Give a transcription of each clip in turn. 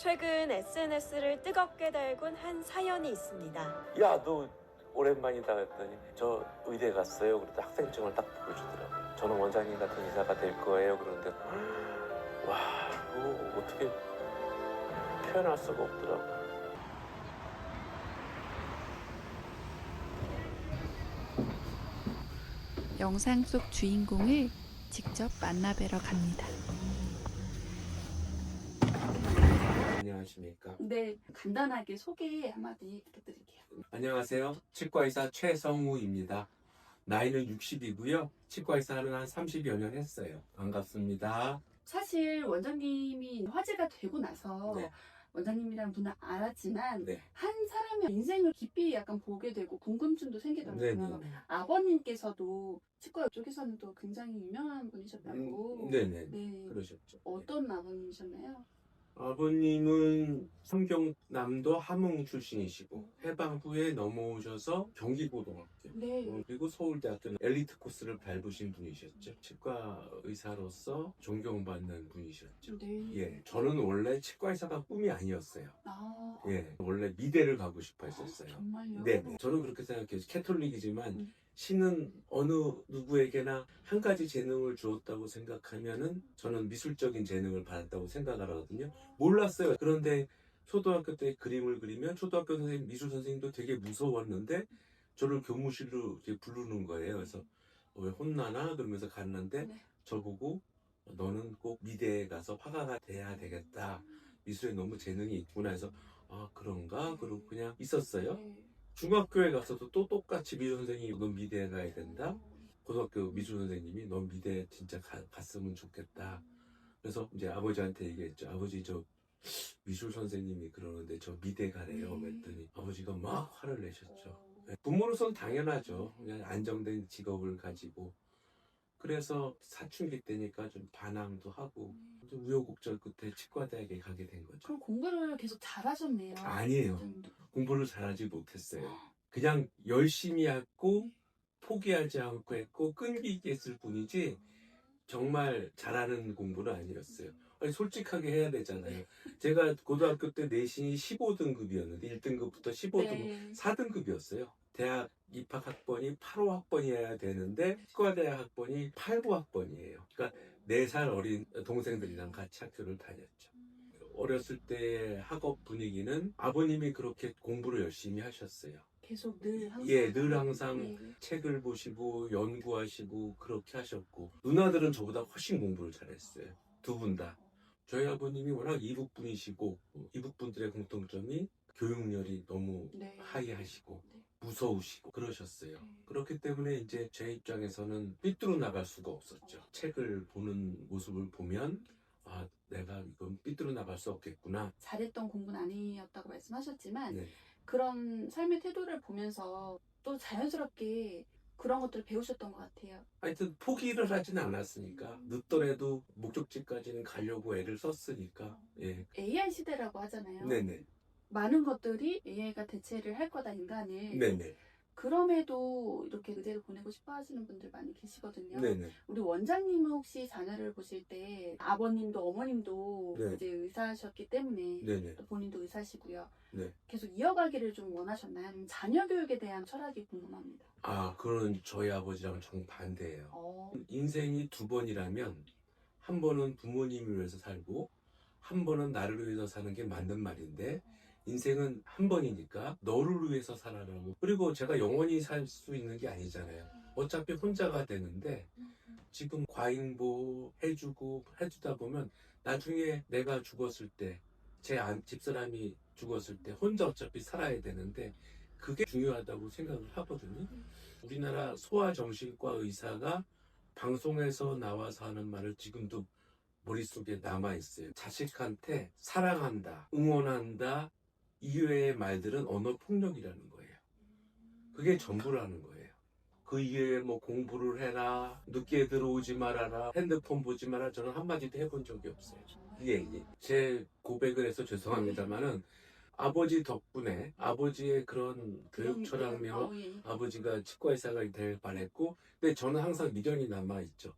최근 SNS를 뜨겁게 달군 한 사연이 있습니다. 야, 너 오랜만이다 했더니 저 의대 갔어요. 그래도 학생증을 딱 보여주더라고요. 저는 원장님 같은 의사가 될 거예요. 그런데 와, 이거 어떻게 표현할 수가 없더라고요. 영상 속 주인공을 직접 만나뵈러 갑니다. 안녕하십니까? 네, 간단하게 소개 한마디 부탁드릴게요. 안녕하세요. 치과의사 최성우입니다. 나이는 60이고요. 치과의사는 한 30여 년 했어요. 반갑습니다. 사실 원장님이 화제가 되고 나서 네. 원장님이라는 분은 알았지만 네. 한 사람의 인생을 깊이 약간 보게 되고 궁금증도 생기더라고요. 네네. 아버님께서도 치과 쪽에서는 또 굉장히 유명한 분이셨다고. 네네. 네. 그러셨죠. 어떤 아버님이셨나요? 아버님은 성경남도 함흥 출신이시고 해방 후에 넘어오셔서 경기고등학교 네. 그리고 서울대학교 엘리트 코스를 밟으신 분이셨죠. 치과 의사로서 존경받는 분이셨죠. 네. 예, 저는 원래 치과 의사가 꿈이 아니었어요. 아, 예, 원래 미대를 가고 싶어 했었어요. 정말요? 네, 저는 그렇게 생각해요. 캐톨릭이지만 음. 신은 어느 누구에게나 한 가지 재능을 주었다고 생각하면은 저는 미술적인 재능을 받았다고 생각을 하거든요. 몰랐어요. 그런데 초등학교 때 그림을 그리면 초등학교 선생님, 미술 선생님도 되게 무서웠는데 저를 교무실로 이렇게 부르는 거예요. 그래서 왜 혼나나? 그러면서 갔는데 네. 저보고 너는 꼭 미대에 가서 화가가 돼야 되겠다. 미술에 너무 재능이 있구나 해서 아 그런가? 그러고 그냥 있었어요. 네. 중학교에 가서도 또 똑같이 미술 선생님이 넌 미대에 가야 된다. 고등학교 미술 선생님이 넌 미대에 진짜 갔으면 좋겠다. 그래서 이제 아버지한테 얘기했죠. 아버지 저 미술 선생님이 그러는데 저 미대 가래요. 그랬더니 아버지가 막 화를 내셨죠. 부모로서는 당연하죠. 그냥 안정된 직업을 가지고. 그래서 사춘기 때니까 좀 반항도 하고 좀 우여곡절 끝에 치과대학에 가게 된 거죠. 그럼 공부를 계속 잘하셨네요. 아니에요. 좀. 공부를 잘하지 못했어요. 그냥 열심히 했고 포기하지 않고 했고 끈기 있게 했을 뿐이지 정말 잘하는 공부는 아니었어요. 아니, 솔직하게 해야 되잖아요. 제가 고등학교 때 내신이 15등급이었는데 1등급부터 15등급, 네. 4등급이었어요. 대학 입학 학번이 8호 학번이어야 되는데 치과대학 학번이 8구 학번이에요. 그러니까 4살 어린 동생들이랑 같이 학교를 다녔죠. 어렸을 때 학업 분위기는 아버님이 그렇게 공부를 열심히 하셨어요. 계속 늘 항상. 예, 늘 항상 네. 책을 보시고 연구하시고 그렇게 하셨고 누나들은 저보다 훨씬 공부를 잘했어요. 두 분 다. 저희 아버님이 워낙 이북분이시고 이북분들의 공통점이 교육열이 너무 네. 하이하시고 네. 무서우시고 그러셨어요. 네. 그렇기 때문에 이제 제 입장에서는 삐뚤어 나갈 수가 없었죠. 책을 보는 모습을 보면 아 내가 이건 삐뚤어 나갈 수 없겠구나. 잘했던 공부는 아니었다고 말씀하셨지만 네. 그런 삶의 태도를 보면서 또 자연스럽게 그런 것들을 배우셨던 것 같아요. 하여튼 포기를 하진 않았으니까 늦더라도 목적지까지는 가려고 애를 썼으니까 예. AI 시대라고 하잖아요. 네네. 많은 것들이 AI가 대체를 할 거다 인간을. 네네. 그럼에도 이렇게 의대를 보내고 싶어 하시는 분들 많이 계시거든요. 네네. 우리 원장님은 혹시 자녀를 보실 때 아버님도 어머님도 네. 이제 의사셨기 때문에 네네. 또 본인도 의사시고요. 네. 계속 이어가기를 좀 원하셨나요? 아니면 자녀 교육에 대한 철학이 궁금합니다. 아, 그건 저희 아버지랑 정반대예요. 어, 인생이 두 번이라면 한 번은 부모님을 위해서 살고 한 번은 나를 위해서 사는 게 맞는 말인데 인생은 한 번이니까 너를 위해서 살아라고. 그리고 제가 영원히 살 수 있는 게 아니잖아요. 어차피 혼자가 되는데 지금 과잉보 해주고 해주다 보면 나중에 내가 죽었을 때 제 집사람이 죽었을 때 혼자 어차피 살아야 되는데 그게 중요하다고 생각을 하거든요. 우리나라 소아정신과 의사가 방송에서 나와서 하는 말을 지금도 머릿속에 남아있어요. 자식한테 사랑한다, 응원한다 이외의 말들은 언어폭력이라는 거예요. 그게 전부라는 거예요. 그 이외에 뭐 공부를 해라, 늦게 들어오지 말아라, 핸드폰 보지 마라 저는 한마디도 해본 적이 없어요. 예. 제 고백을 해서 죄송합니다만은 아버지 덕분에 아버지의 그런 교육 철학며 예. 아버지가 치과의사가 될 바랬고 근데 저는 항상 미련이 남아있죠.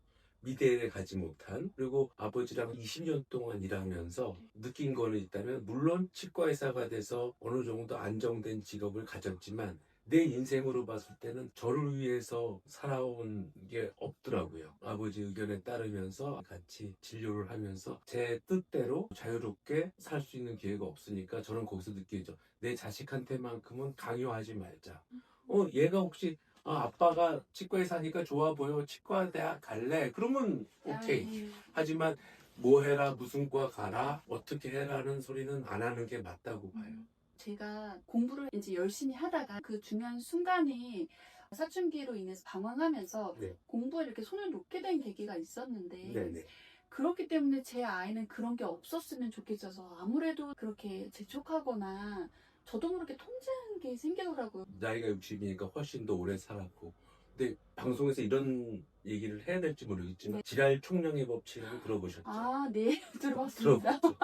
미대에 가지 못한, 그리고 아버지랑 20년 동안 일하면서 느낀 거는 있다면, 물론 치과의사가 돼서 어느 정도 안정된 직업을 가졌지만 내 인생으로 봤을 때는 저를 위해서 살아온 게 없더라고요. 아버지 의견에 따르면서 같이 진료를 하면서 제 뜻대로 자유롭게 살 수 있는 기회가 없으니까 저는 거기서 느끼죠. 내 자식한테만큼은 강요하지 말자. 얘가 혹시 아빠가 치과에 사니까 좋아 보여, 치과 대학 갈래? 그러면 오케이. 하지만 뭐 해라, 무슨 과 가라, 어떻게 해라는 소리는 안 하는 게 맞다고 봐요. 제가 공부를 이제 열심히 하다가 그 중요한 순간에 사춘기로 인해서 방황하면서 네. 공부에 이렇게 손을 놓게 된 계기가 있었는데 네네. 그렇기 때문에 제 아이는 그런 게 없었으면 좋겠어서 아무래도 그렇게 재촉하거나 저도 모르게 통제하는 게 생기더라고요. 나이가 60이니까 훨씬 더 오래 살았고. 근데 방송에서 이런 얘기를 해야 될지 모르겠지만 지랄 총량의 법칙을 들어보셨죠? 아, 네. 들어봤습니다. 들어봤죠?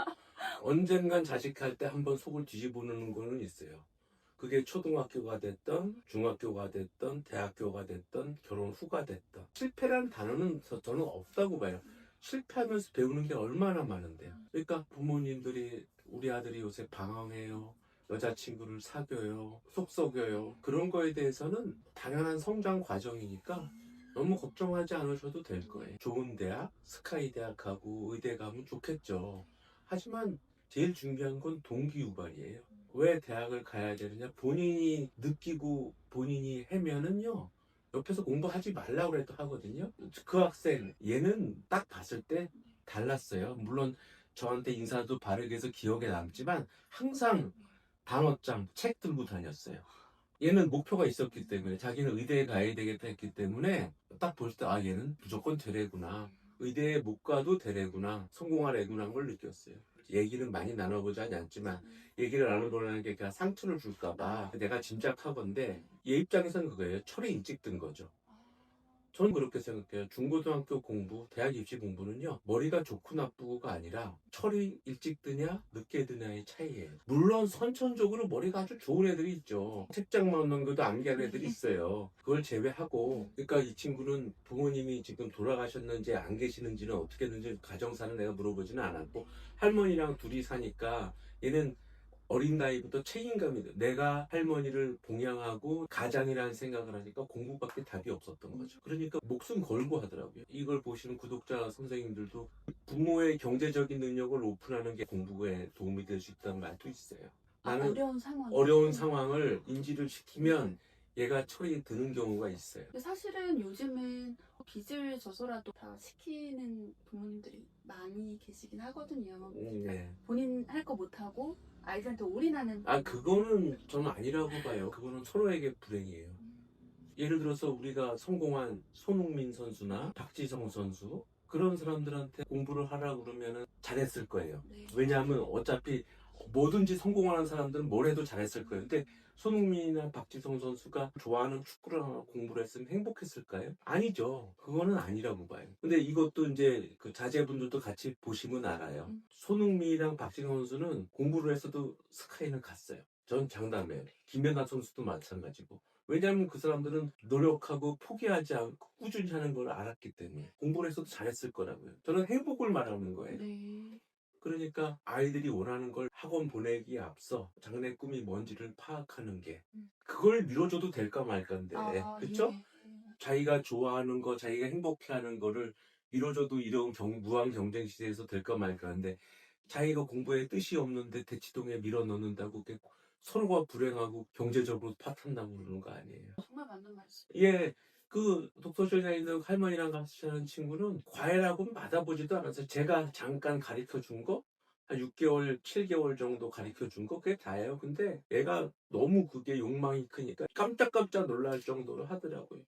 언젠간 자식할 때 한번 속을 뒤집어놓는 거는 있어요. 그게 초등학교가 됐던, 중학교가 됐던, 대학교가 됐던, 결혼 후가 됐던. 실패라는 단어는 저는 없다고 봐요. 실패하면서 배우는 게 얼마나 많은데요. 그러니까 부모님들이 우리 아들이 요새 방황해요, 여자친구를 사귀어요, 속 썩여요, 그런 거에 대해서는 당연한 성장 과정이니까 너무 걱정하지 않으셔도 될 거예요. 좋은 대학, 스카이 대학하고 의대 가면 좋겠죠. 하지만 제일 중요한 건 동기유발이에요. 왜 대학을 가야 되느냐? 본인이 느끼고 본인이 해면은요, 옆에서 공부하지 말라고 해도 하거든요. 그 학생, 얘는 딱 봤을 때 달랐어요. 물론 저한테 인사도 바르게 해서 기억에 남지만 항상 단어장, 책 들고 다녔어요. 얘는 목표가 있었기 때문에, 자기는 의대에 가야 되겠다 했기 때문에 딱 볼 때 얘는 무조건 되래구나, 의대에 못 가도 되래구나, 성공할 애구나인 걸 느꼈어요. 얘기는 많이 나눠보자지 않지만 얘기를 나눠보라는 게 그냥 상처를 줄까봐 내가 짐작하건데, 얘 입장에서는 그거예요. 철이 일찍 든 거죠. 저는 그렇게 생각해요. 중고등학교 공부, 대학 입시 공부는요, 머리가 좋고 나쁘고가 아니라 철이 일찍 드냐 늦게 드냐의 차이예요. 물론 선천적으로 머리가 아주 좋은 애들이 있죠. 책장만 넘겨도 암기하는 애들이 있어요. 그걸 제외하고, 그러니까 이 친구는 부모님이 지금 돌아가셨는지 안 계시는지는 어떻게 했는지 가정사는 내가 물어보지는 않았고, 할머니랑 둘이 사니까 얘는 어린 나이부터 책임감이 돼. 내가 할머니를 봉양하고 가장이라는 생각을 하니까 공부밖에 답이 없었던 거죠. 그러니까 목숨 걸고 하더라고요. 이걸 보시는 구독자 선생님들도 부모의 경제적인 능력을 오픈하는 게 공부에 도움이 될 수 있다는 말도 있어요. 나는 어려운 상황. 상황을 인지를 시키면 얘가 철이 드는 경우가 있어요. 사실은 요즘은 빚을 져서라도 다 시키는 부모님들이 많이 계시긴 하거든요. 네. 본인 할 거 못하고 아이들한테 올인하는. 그거는 저는 아니라고 봐요. 그거는 서로에게 불행이에요. 예를 들어서 우리가 성공한 손흥민 선수나 박지성 선수, 그런 사람들한테 공부를 하라고 그러면 잘했을 거예요. 네. 왜냐하면 어차피 뭐든지 성공하는 사람들은 뭘 해도 잘했을 거예요. 근데 손흥민이나 박지성 선수가 좋아하는 축구를 하나 공부를 했으면 행복했을까요? 아니죠. 그거는 아니라고 봐요. 근데 이것도 이제 그 자제분들도 같이 보시면 알아요. 손흥민이랑 박지성 선수는 공부를 했어도 스카이는 갔어요. 전 장담해요. 김연아 선수도 마찬가지고. 왜냐하면 그 사람들은 노력하고 포기하지 않고 꾸준히 하는 걸 알았기 때문에 공부를 했어도 잘했을 거라고요. 저는 행복을 말하는 거예요. 네. 그러니까 아이들이 원하는 걸 학원 보내기에 앞서 장래 꿈이 뭔지를 파악하는 게, 그걸 밀어줘도 될까 말까인데, 그쵸? 예. 자기가 좋아하는 거, 자기가 행복해하는 거를 밀어줘도 이런 무한 경쟁 시대에서 될까 말까인데, 자기가 공부에 뜻이 없는데 대치동에 밀어 넣는다고 서로가 불행하고 경제적으로 파탄나고 그러는 거 아니에요. 정말 맞는 말씀. 예, 그 독서실 다니는 할머니랑 같이 하는 친구는 과외라고 받아보지도 않았어요. 제가 잠깐 가르쳐 준 거, 한 6개월, 7개월 정도 가르쳐 준 거, 그게 다예요. 근데 애가 너무 그게 욕망이 크니까 깜짝깜짝 놀랄 정도로 하더라고요.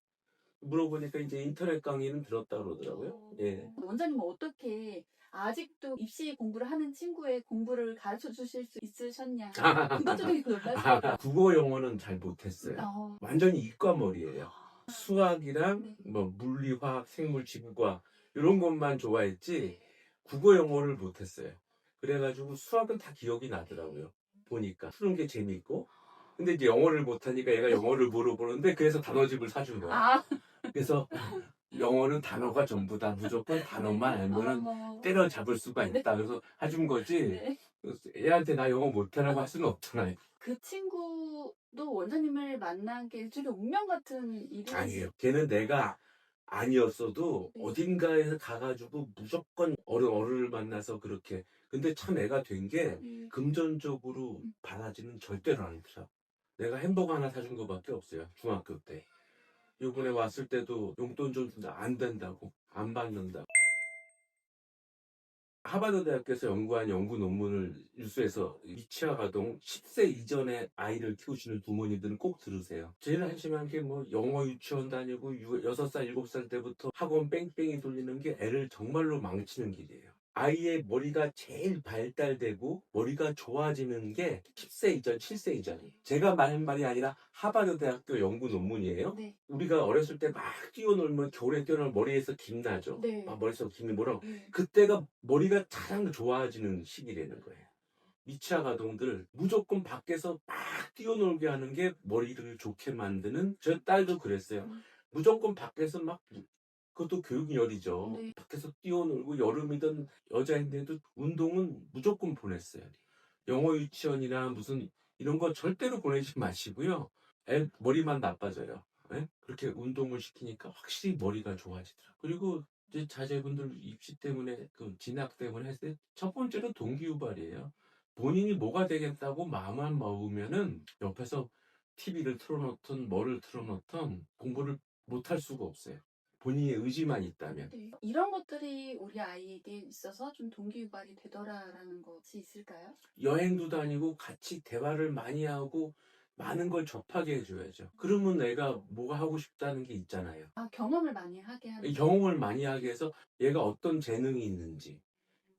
물어보니까 이제 인터넷 강의는 들었다 그러더라고요. 예. 원장님은 어떻게 아직도 입시 공부를 하는 친구의 공부를 가르쳐 주실 수 있으셨냐? 그것도 되게 놀랐어요. 국어 영어는 잘 못했어요. 완전히 이과머리예요. 수학이랑 네. 뭐 물리, 화학, 생물, 지구과 이런 것만 좋아했지 국어 영어를 못했어요. 그래가지고 수학은 다 기억이 나더라고요. 보니까 푸는 게 재밌고. 근데 이제 영어를 못하니까 얘가 영어를 물어보는데, 그래서 단어집을 사준 거야. 그래서 영어는 단어가 전부다. 무조건 단어만 알면은 때려잡을 수가 있다. 그래서 해준 거지. 네. 애한테 나 영어 못하라고 할 수는 없잖아요. 그 친구도 원장님을 만난 게 일종의 운명 같은 일이 아니에요. 걔는 내가 아니었어도 네. 어딘가에서 가가지고 무조건 어른을 만나서 그렇게. 근데 참 애가 된 게 금전적으로 바라지는 절대로 않죠. 내가 햄버거 하나 사준 거밖에 없어요. 중학교 때. 요번에 왔을 때도 용돈 좀 준다. 안 된다고. 안 받는다. 하버드 대학교에서 연구한 연구 논문을 뉴스에서 미취학 아동 10세 이전에 아이를 키우시는 부모님들은 꼭 들으세요. 제일 한심한 게 뭐 영어 유치원 다니고 6살, 7살 때부터 학원 뺑뺑이 돌리는 게 애를 정말로 망치는 길이에요. 아이의 머리가 제일 발달되고 머리가 좋아지는 게 10세 이전, 7세 이전이에요. 제가 말한 말이 아니라 하버드 대학교 연구 논문이에요. 네. 우리가 어렸을 때 막 뛰어놀면 겨울에 뛰어놀면 머리에서 김 나죠. 네. 머리에서 김이 뭐라고. 네. 그때가 머리가 가장 좋아지는 시기라는 거예요. 미취학 아동들 무조건 밖에서 막 뛰어놀게 하는 게 머리를 좋게 만드는. 저 딸도 그랬어요. 무조건 밖에서 막, 그것도 교육열이죠. 네. 밖에서 뛰어놀고 여름이든 여자인데도 운동은 무조건 보냈어요. 영어 유치원이나 무슨 이런 거 절대로 보내지 마시고요. 애 머리만 나빠져요. 예? 그렇게 운동을 시키니까 확실히 머리가 좋아지더라고요. 그리고 이제 자제분들 입시 때문에 그 진학 때문에 했을 때 첫 번째로 동기유발이에요. 본인이 뭐가 되겠다고 마음만 먹으면은 옆에서 TV를 틀어놓든 뭐를 틀어놓든 공부를 못할 수가 없어요. 본인의 의지만 있다면. 네. 이런 것들이 우리 아이에게 있어서 좀 동기유발이 되더라라는 것이 있을까요? 여행도 다니고 같이 대화를 많이 하고 많은 걸 접하게 해줘야죠. 그러면 내가 뭐가 하고 싶다는 게 있잖아요. 아, 경험을 많이 하게 하는. 경험을 많이 하게 해서 얘가 어떤 재능이 있는지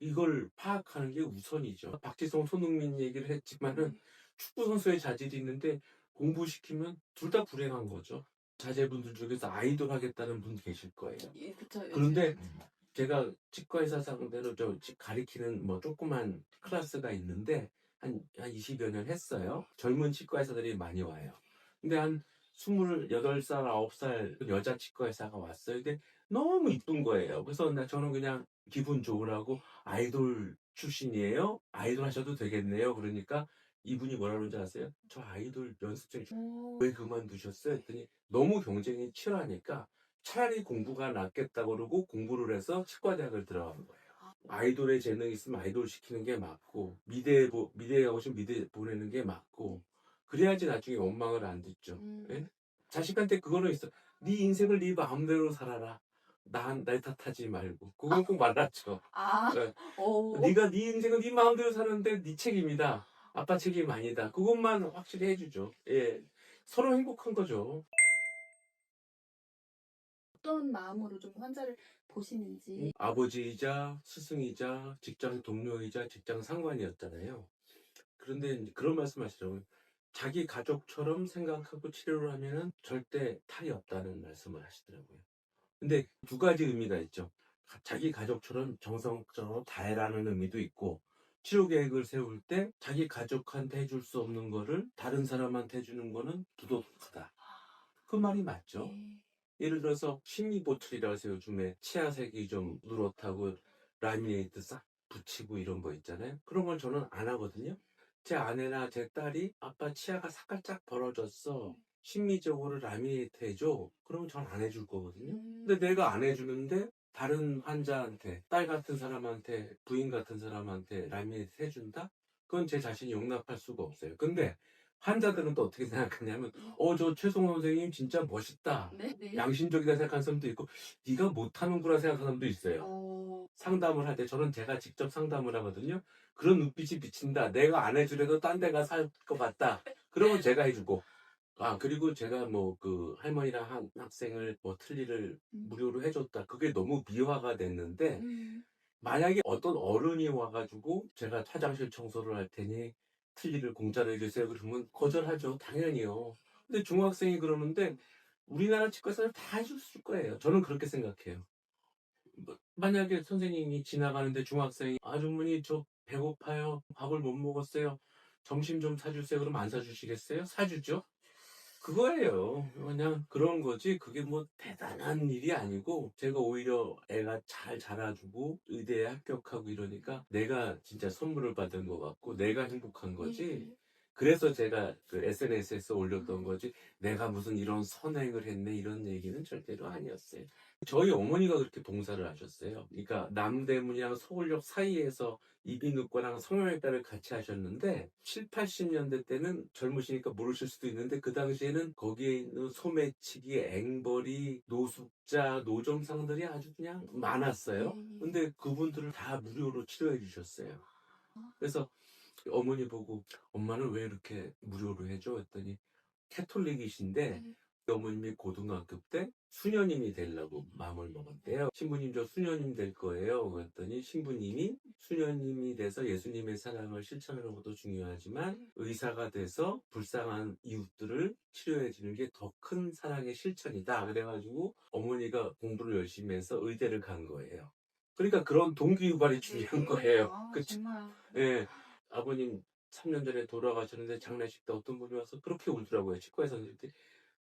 이걸 파악하는 게 우선이죠. 박지성, 손흥민 얘기를 했지만은 축구 선수의 자질이 있는데 공부시키면 둘 다 불행한 거죠. 자제분들 중에서 아이돌 하겠다는 분 계실 거예요. 예, 그쵸. 그런데 제가 치과의사 상대로 가리키는 뭐 조그만 클래스가 있는데 한 20여 년 했어요. 젊은 치과의사들이 많이 와요. 근데 한 28살, 9살 여자 치과의사가 왔어요. 근데 너무 이쁜 거예요. 그래서 저는 그냥 기분 좋으라고 아이돌 출신이에요? 아이돌 하셔도 되겠네요. 그러니까 이분이 뭐라 그러는지 아세요? 저 아이돌 연습생 오. 왜 그만두셨어요? 했더니 너무 경쟁이 치열하니까 차라리 공부가 낫겠다고 그러고 공부를 해서 치과대학을 들어간 거예요. 아이돌의 재능이 있으면 아이돌 시키는 게 맞고 미대에 가고 싶으면 미대 보내는 게 맞고 그래야지 나중에 원망을 안 듣죠. 예? 자식한테 그거는 있어. 네 인생을 네 마음대로 살아라. 날 탓하지 말고. 그건 꼭 말하죠. 아, 예. 오. 네가 네 인생은 네 마음대로 사는데 네 책임이다. 아빠 책임 아니다. 그것만 확실히 해주죠. 예. 서로 행복한 거죠. 어떤 마음으로 좀 환자를 보시는지. 아버지이자 스승이자 직장 동료이자 직장 상관이었잖아요. 그런데 이제 그런 말씀 하시더라고요. 자기 가족처럼 생각하고 치료를 하면은 절대 탈이 없다는 말씀을 하시더라고요. 근데 두 가지 의미가 있죠. 자기 가족처럼 정성적으로 다해라는 의미도 있고, 치료 계획을 세울 때 자기 가족한테 해줄 수 없는 거를 다른 사람한테 해주는 거는 부도덕하다. 그 말이 맞죠. 네. 예를 들어서 심리보틀이라고 해서 요즘에 치아색이 좀 누렇다고 라미네이트 싹 붙이고 이런 거 있잖아요. 그런 건 저는 안 하거든요. 제 아내나 제 딸이 아빠 치아가 살짝 벌어졌어. 심리적으로 라미네이트 해줘. 그러면 전 안 해줄 거거든요. 근데 내가 안 해주는데 다른 환자한테, 딸 같은 사람한테, 부인 같은 사람한테 라미네이트 해준다? 그건 제 자신이 용납할 수가 없어요. 근데 환자들은 또 어떻게 생각하냐면 저 최송 선생님 진짜 멋있다. 네. 네. 양심적이다 생각하는 사람도 있고 네가 못하는구나 생각하는 사람도 있어요. 상담을 할 때 저는 제가 직접 상담을 하거든요. 그런 눈빛이 비친다. 내가 안 해주려도 딴 데가 살 것 같다. 그러면 제가 해주고. 그리고 제가 뭐 그 할머니랑 한 학생을 뭐 틀니를 무료로 해줬다. 그게 너무 미화가 됐는데 만약에 어떤 어른이 와가지고 제가 화장실 청소를 할 테니 틀니를 공짜로 해주세요. 그러면 거절하죠. 당연히요. 근데 중학생이 그러는데 우리나라 치과에서는 다 해줄 거예요. 저는 그렇게 생각해요. 만약에 선생님이 지나가는데 중학생이 아주머니 저 배고파요. 밥을 못 먹었어요. 점심 좀 사주세요. 그럼 안 사주시겠어요? 사주죠. 그거예요. 그냥 그런 거지. 그게 뭐 대단한 일이 아니고, 제가 오히려 애가 잘 자라주고 의대에 합격하고 이러니까 내가 진짜 선물을 받은 것 같고 내가 행복한 거지. 예. 그래서 제가 그 SNS에서 올렸던 거지, 내가 무슨 이런 선행을 했네 이런 얘기는 절대로 아니었어요. 저희 어머니가 그렇게 봉사를 하셨어요. 그러니까 남대문이랑 서울역 사이에서 이비인후과랑 성형외과를 같이 하셨는데 7, 80년대 때는 젊으시니까 모르실 수도 있는데 그 당시에는 거기에 있는 소매치기, 앵벌이, 노숙자, 노점상들이 아주 그냥 많았어요. 예. 근데 그분들을 다 무료로 치료해 주셨어요. 그래서 어머니 보고 엄마는 왜 이렇게 무료로 해줘? 했더니 캐톨릭이신데 예. 어머님이 고등학교 때 수녀님이 되려고 마음을 먹었대요. 신부님 저 수녀님 될 거예요. 그랬더니 신부님이 수녀님이 돼서 예수님의 사랑을 실천하는 것도 중요하지만 의사가 돼서 불쌍한 이웃들을 치료해 주는 게 더 큰 사랑의 실천이다. 그래가지고 어머니가 공부를 열심히 해서 의대를 간 거예요. 그러니까 그런 동기유발이 중요한 거예요. 아, 그쵸? 정말. 예. 아버님 3년 전에 돌아가셨는데 장례식 때 어떤 분이 와서 그렇게 울더라고요. 치과 선생님들이.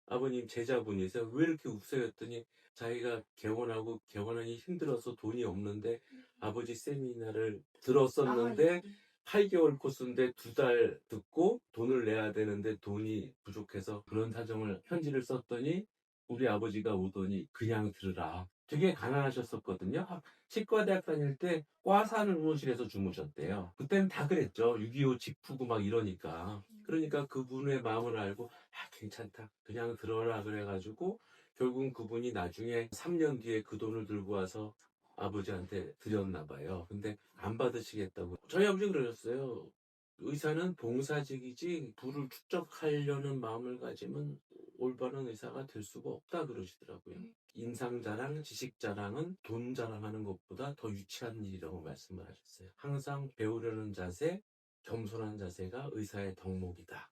아버님 제자분이세요. 왜 이렇게 우세요? 했더니 자기가 개원하니 힘들어서 돈이 없는데 아버지 세미나를 들었었는데 8개월 코스인데 2달 듣고 돈을 내야 되는데 돈이 부족해서 그런 사정을 편지를 썼더니 우리 아버지가 오더니 그냥 들으라. 되게 가난하셨었거든요. 치과대학 다닐 때 과산 의원실에서 주무셨대요. 그때는 다 그랬죠. 6.25 직후고 막 이러니까. 그러니까 그분의 마음을 알고 괜찮다. 그냥 들어라 그래가지고 결국은 그분이 나중에 3년 뒤에 그 돈을 들고 와서 아버지한테 드렸나 봐요. 근데 안 받으시겠다고. 저희 아버지 그러셨어요. 의사는 봉사직이지 부를 축적하려는 마음을 가지면 올바른 의사가 될 수가 없다 그러시더라고요. 인상 자랑, 지식 자랑은 돈 자랑하는 것보다 더 유치한 일이라고 말씀을 하셨어요. 항상 배우려는 자세, 겸손한 자세가 의사의 덕목이다.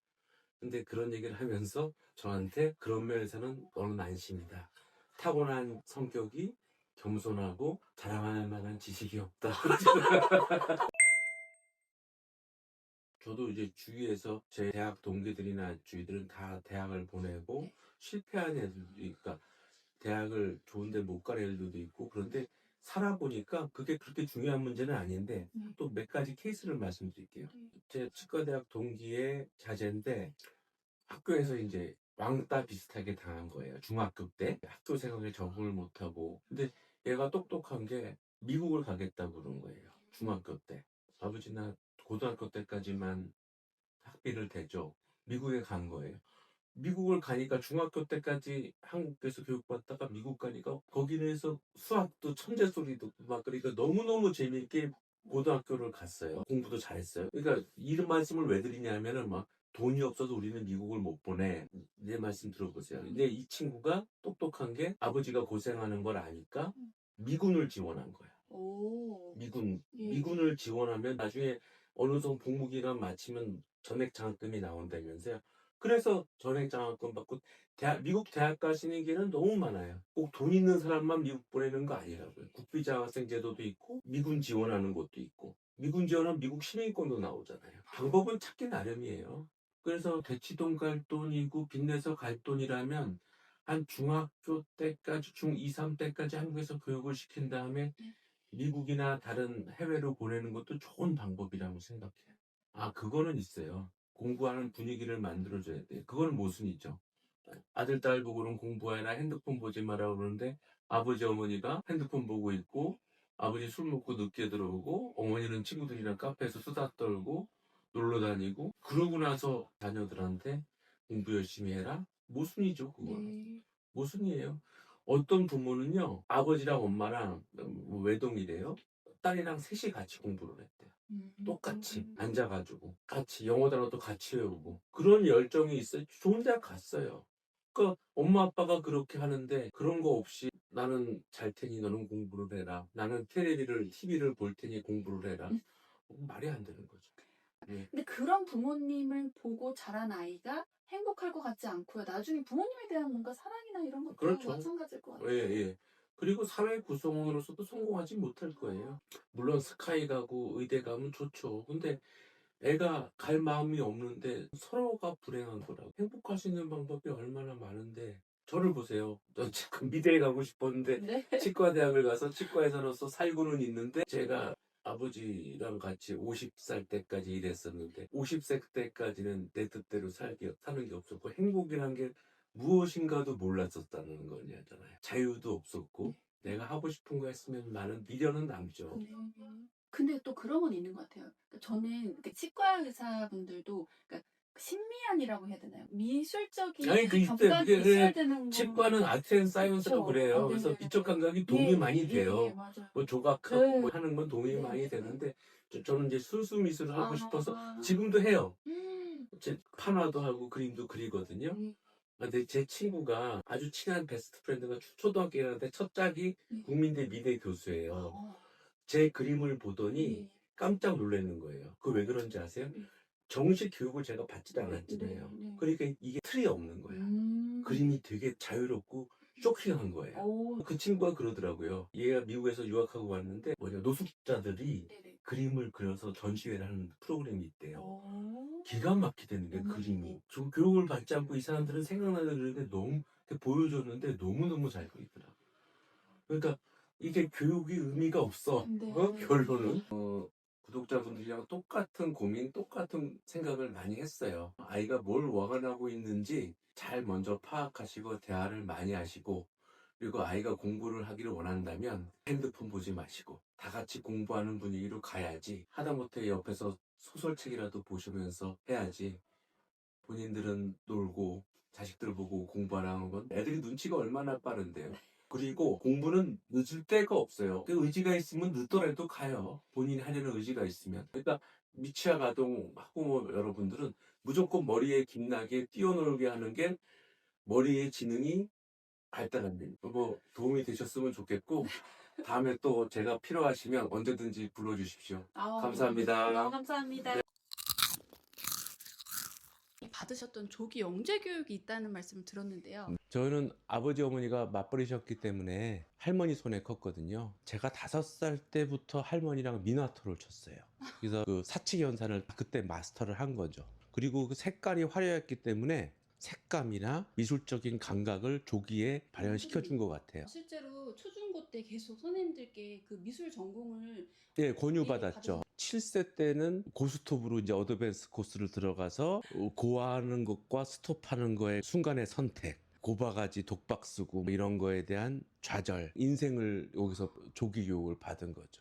근데 그런 얘기를 하면서 저한테 그런 면에서는 너는 안심이다. 타고난 성격이 겸손하고 자랑할 만한 지식이 없다. 저도 이제 주위에서 제 대학 동기들이나 주위들은 다 대학을 보내고 실패한 애들도, 그러니까 대학을 좋은데 못 가는 애들도 있고, 그런데 살아보니까 그게 그렇게 중요한 문제는 아닌데 또 몇 가지 케이스를 말씀드릴게요. 제 치과대학 동기의 자제인데 학교에서 이제 왕따 비슷하게 당한 거예요. 중학교 때 학교 생활에 적응을 못하고. 근데 얘가 똑똑한 게 미국을 가겠다고 그런 거예요. 중학교 때. 아버지 나 고등학교 때까지만 학비를 대줘. 미국에 간 거예요. 미국을 가니까 중학교 때까지 한국에서 교육받다가 미국 가니까 거기에서 수학도 천재 소리 듣고 막, 그러니까 너무너무 재미있게 고등학교를 갔어요. 공부도 잘했어요. 그러니까 이런 말씀을 왜 드리냐면은 막 돈이 없어서 우리는 미국을 못 보내. 내 말씀 들어보세요. 근데 이 친구가 똑똑한 게 아버지가 고생하는 걸 아니까 미군을 지원한 거야. 오. 미군을 지원하면 나중에 어느 정도 복무기간 마치면 전액 장학금이 나온다면서요. 그래서 전액 장학금 받고 미국 대학 가시는 길은 너무 많아요. 꼭 돈 있는 사람만 미국 보내는 거 아니라고요. 국비 장학생 제도도 있고 미군 지원하는 곳도 있고, 미군 지원하면 미국 시민권도 나오잖아요. 방법은 찾기 나름이에요. 그래서 대치동 갈 돈이고 빚내서 갈 돈이라면 한 중학교 때까지, 중2, 3 때까지 한국에서 교육을 시킨 다음에 미국이나 다른 해외로 보내는 것도 좋은 방법이라고 생각해요. 아, 그거는 있어요. 공부하는 분위기를 만들어줘야 돼요. 그거는 모순이죠. 아들, 딸 보고는 공부해라, 핸드폰 보지 마라 그러는데 아버지, 어머니가 핸드폰 보고 있고, 아버지 술 먹고 늦게 들어오고, 어머니는 친구들이랑 카페에서 수다 떨고, 놀러 다니고, 그러고 나서 자녀들한테 공부 열심히 해라? 모순이죠, 그거는. 모순이에요. 어떤 부모는요, 아버지랑 엄마랑 외동이래요. 딸이랑 셋이 같이 공부를 했대요. 똑같이 앉아가지고 같이 영어 단어도 같이 외우고, 그런 열정이 있어요. 좋은 대학 갔어요. 그러니까 엄마 아빠가 그렇게 하는데 그런 거 없이 나는 잘 테니 너는 공부를 해라, 나는 TV를 볼 테니 공부를 해라. 말이 안 되는 거죠. 예. 근데 그런 부모님을 보고 자란 아이가 행복할 것 같지 않고요. 나중에 부모님에 대한 뭔가 사랑이나 이런 것도 그렇죠. 마찬가지일 것 같아요. 예, 예. 그리고 사회 구성원으로서도 성공하지 못할 거예요. 물론 스카이 가고 의대 가면 좋죠. 근데 애가 갈 마음이 없는데 서로가 불행한 거라고. 행복할 수 있는 방법이 얼마나 많은데. 저를 보세요. 저 지금 미대에 가고 싶었는데 네. 치과대학을 가서 치과의사로서 살고는 있는데, 제가 아버지랑 같이 50살 때까지 일했었는데 50세 때까지는 내 뜻대로 사는 게 없었고, 행복이란 게 무엇인가도 몰랐었다는 거잖아요. 자유도 없었고, 내가 하고 싶은 거 했으면 나는 미련은 남죠. 네. 근데 또 그런 건 있는 것 같아요. 그러니까 저는 그 치과 의사분들도 그러니까 신미안이라고 해야 되나요? 미술적인 아니, 그 감각이 그게 있어야 되는 치과는 아트 앤 사이언스라고 그쵸. 그래요. 네, 그래서 네, 미적 맞아요. 감각이 도움이 많이 돼요. 맞아요. 뭐 조각하고 네. 뭐 하는 건 도움이 네, 많이 네, 되는데, 저는 이제 순수 미술을 하고 싶어서 아. 지금도 해요. 음. 제 판화도 하고 그림도 그리거든요. 네. 근데 제 친구가 아주 친한 베스트 프렌드가 초등학교 1학년 때 첫 짝이 네. 국민대 미대 교수예요. 어. 제 그림을 보더니 네. 깜짝 놀라는 거예요. 그거 왜 그런지 아세요? 네. 정식 교육을 제가 받지도 네, 않았잖아요. 네, 네. 그러니까 이게 틀이 없는 거야. 그림이 되게 자유롭고 쇼킹한 거예요. 오. 그 친구가 그러더라고요. 얘가 미국에서 유학하고 왔는데 노숙자들이 네네. 그림을 그려서 전시회를 하는 프로그램이 있대요. 오. 기가 막히다는 게 그림이. 저 교육을 받지 않고 이 사람들은 생각나는 그런데 너무 보여줬는데 너무너무 잘 그리더라고. 그러니까 이게 교육이 의미가 없어. 네. 결론은. 구독자분들이랑 똑같은 고민, 똑같은 생각을 많이 했어요. 아이가 뭘 원하고 있는지 잘 먼저 파악하시고 대화를 많이 하시고, 그리고 아이가 공부를 하기를 원한다면 핸드폰 보지 마시고 다 같이 공부하는 분위기로 가야지. 하다못해 옆에서 소설책이라도 보시면서 해야지. 본인들은 놀고 자식들 보고 공부하라는 건 애들이 눈치가 얼마나 빠른데요. 그리고 공부는 늦을 데가 없어요. 그 의지가 있으면 늦더라도 가요. 본인이 하려는 의지가 있으면. 그러니까 미취학 아동 학부모 여러분들은 무조건 머리에 김나게 뛰어놀게 하는 게 머리의 지능이 발달한다. 뭐 도움이 되셨으면 좋겠고, 다음에 또 제가 필요하시면 언제든지 불러주십시오. 감사합니다. 너무 감사합니다. 받으셨던 조기 영재 교육이 있다는 말씀을 들었는데요. 저는 아버지 어머니가 맞벌이셨기 때문에 할머니 손에 컸거든요. 제가 5살 때부터 할머니랑 미나토를 쳤어요. 그래서 그 사칙 연산을 그때 마스터를 한 거죠. 그리고 그 색깔이 화려했기 때문에 색감이나 미술적인 감각을 조기에 발현시켜 준 것 같아요. 실제로 초중고 때 계속 선생님들께 그 미술 전공을 예, 권유받았죠. 7세 때는 고스톱으로 이제 어드밴스 코스를 들어가서 고하는 것과 스톱하는 거의 순간의 선택, 고바가지, 독박 쓰고 이런 거에 대한 좌절, 인생을 여기서 조기 교육을 받은 거죠.